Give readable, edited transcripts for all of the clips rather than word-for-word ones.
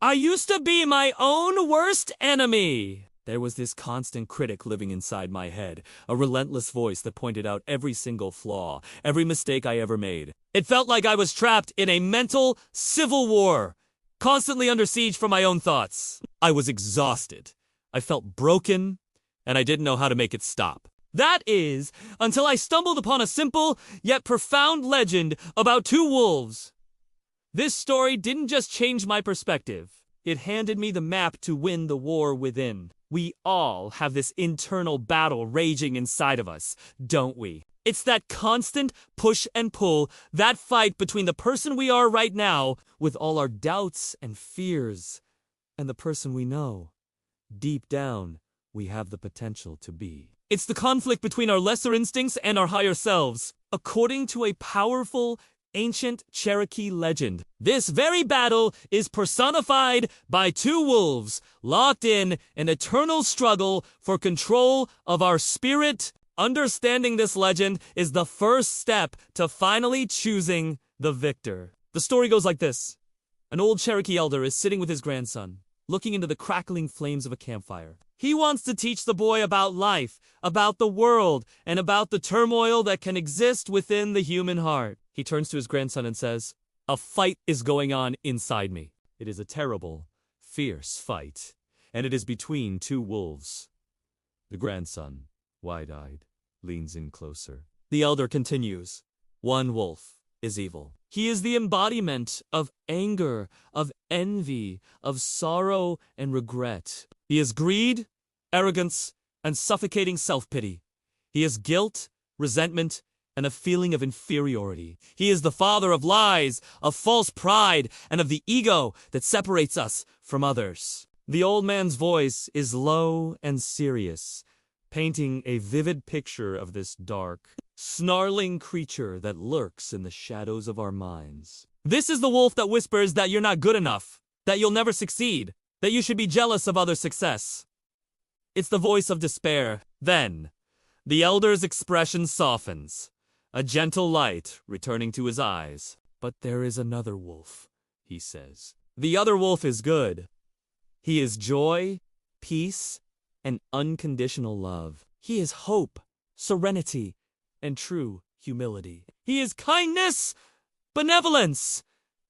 I used to be my own worst enemy. There was this constant critic living inside my head, a relentless voice that pointed out every single flaw, every mistake I ever made. It felt like I was trapped in a mental civil war, constantly under siege from my own thoughts. I was exhausted. I felt broken, and I didn't know how to make it stop. That is, until I stumbled upon a simple yet profound legend about two wolves. This story didn't just change my perspective. It handed me the map to win the war within. We all have this internal battle raging inside of us, don't we? It's that constant push and pull, that fight between the person we are right now with all our doubts and fears, and the person we know, deep down, we have the potential to be. It's the conflict between our lesser instincts and our higher selves. According to a powerful, ancient Cherokee legend, this very battle is personified by two wolves locked in an eternal struggle for control of our spirit. Understanding this legend is the first step to finally choosing the victor. The story goes like this. An old Cherokee elder is sitting with his grandson, looking into the crackling flames of a campfire. He wants to teach the boy about life, about the world, and about the turmoil that can exist within the human heart. He turns to his grandson and says, "A fight is going on inside me. It is a terrible, fierce fight, and it is between two wolves." The grandson, wide-eyed, leans in closer. The elder continues, "One wolf is evil. He is the embodiment of anger, of envy, of sorrow and regret. He is greed, arrogance, and suffocating self-pity. He is guilt, resentment, and a feeling of inferiority. He is the father of lies, of false pride, and of the ego that separates us from others." The old man's voice is low and serious, painting a vivid picture of this dark, snarling creature that lurks in the shadows of our minds. This is the wolf that whispers that you're not good enough, that you'll never succeed, that you should be jealous of others' success. It's the voice of despair. Then, the elder's expression softens, a gentle light returning to his eyes. "But there is another wolf," he says. "The other wolf is good. He is joy, peace, and unconditional love. He is hope, serenity, and true humility. He is kindness, benevolence,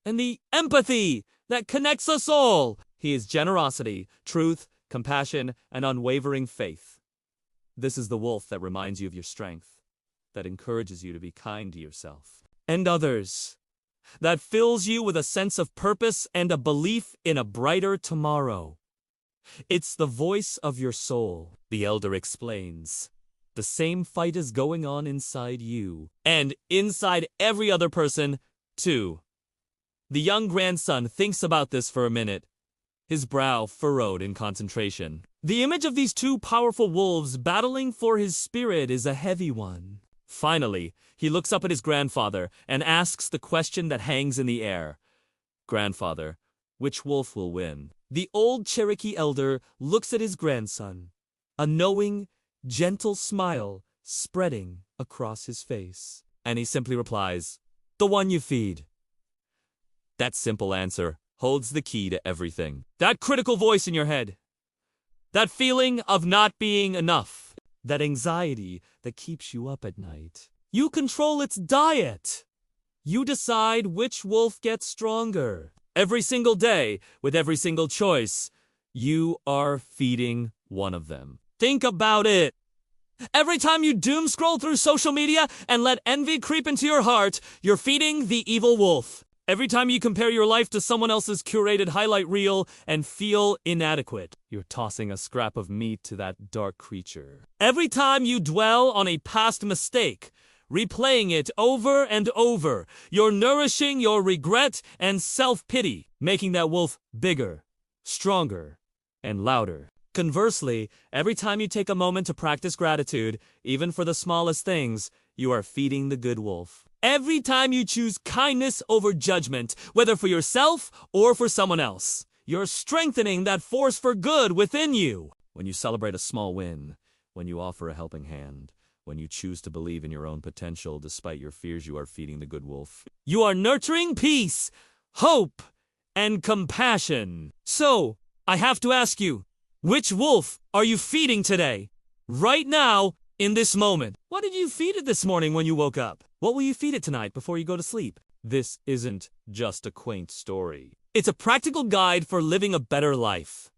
and the empathy that connects us all. He is generosity, truth, compassion, and unwavering faith. This is the wolf that reminds you of your strength, that encourages you to be kind to yourself and others, that fills you with a sense of purpose and a belief in a brighter tomorrow. It's the voice of your soul," the elder explains. "The same fight is going on inside you, and inside every other person, too." The young grandson thinks about this for a minute, his brow furrowed in concentration. The image of these two powerful wolves battling for his spirit is a heavy one. Finally, he looks up at his grandfather and asks the question that hangs in the air. "Grandfather, which wolf will win?" The old Cherokee elder looks at his grandson, a knowing, gentle smile spreading across his face. And he simply replies, "The one you feed." That simple answer holds the key to everything. That critical voice in your head, that feeling of not being enough, that anxiety that keeps you up at night. You control its diet. You decide which wolf gets stronger. Every single day, with every single choice, you are feeding one of them. Think about it. Every time you doom scroll through social media and let envy creep into your heart, you're feeding the evil wolf. Every time you compare your life to someone else's curated highlight reel and feel inadequate, you're tossing a scrap of meat to that dark creature. Every time you dwell on a past mistake, replaying it over and over, you're nourishing your regret and self-pity, making that wolf bigger, stronger, and louder. Conversely, every time you take a moment to practice gratitude, even for the smallest things, you are feeding the good wolf. Every time you choose kindness over judgment, whether for yourself or for someone else, you're strengthening that force for good within you. When you celebrate a small win, when you offer a helping hand, when you choose to believe in your own potential despite your fears, you are feeding the good wolf. You are nurturing peace, hope, and compassion. So, I have to ask you, which wolf are you feeding today? Right now, in this moment. What did you feed it this morning when you woke up? What will you feed it tonight before you go to sleep? This isn't just a quaint story. It's a practical guide for living a better life.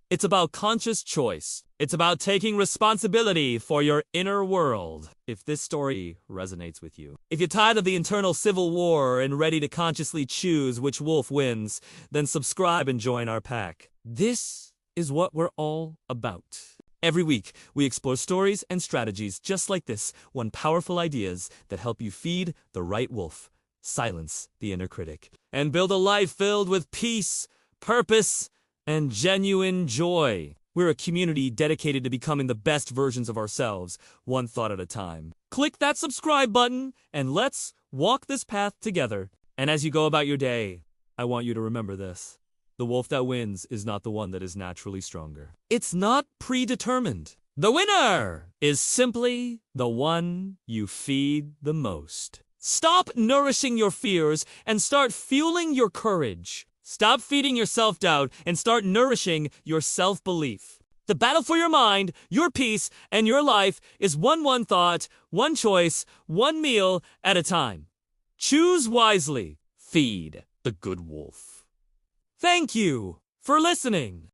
It's about conscious choice. It's about taking responsibility for your inner world. If this story resonates with you, if you're tired of the internal civil war and ready to consciously choose which wolf wins, then subscribe and join our pack. This is what we're all about. Every week, we explore stories and strategies just like this, one powerful ideas that help you feed the right wolf, silence the inner critic, and build a life filled with peace, purpose, and genuine joy. We're a community dedicated to becoming the best versions of ourselves, one thought at a time. Click that subscribe button, and let's walk this path together. And as you go about your day, I want you to remember this. The wolf that wins is not the one that is naturally stronger. It's not predetermined. The winner is simply the one you feed the most. Stop nourishing your fears and start fueling your courage. Stop feeding your self-doubt and start nourishing your self-belief. The battle for your mind, your peace, and your life is one thought, one choice, one meal at a time. Choose wisely. Feed the good wolf. Thank you for listening.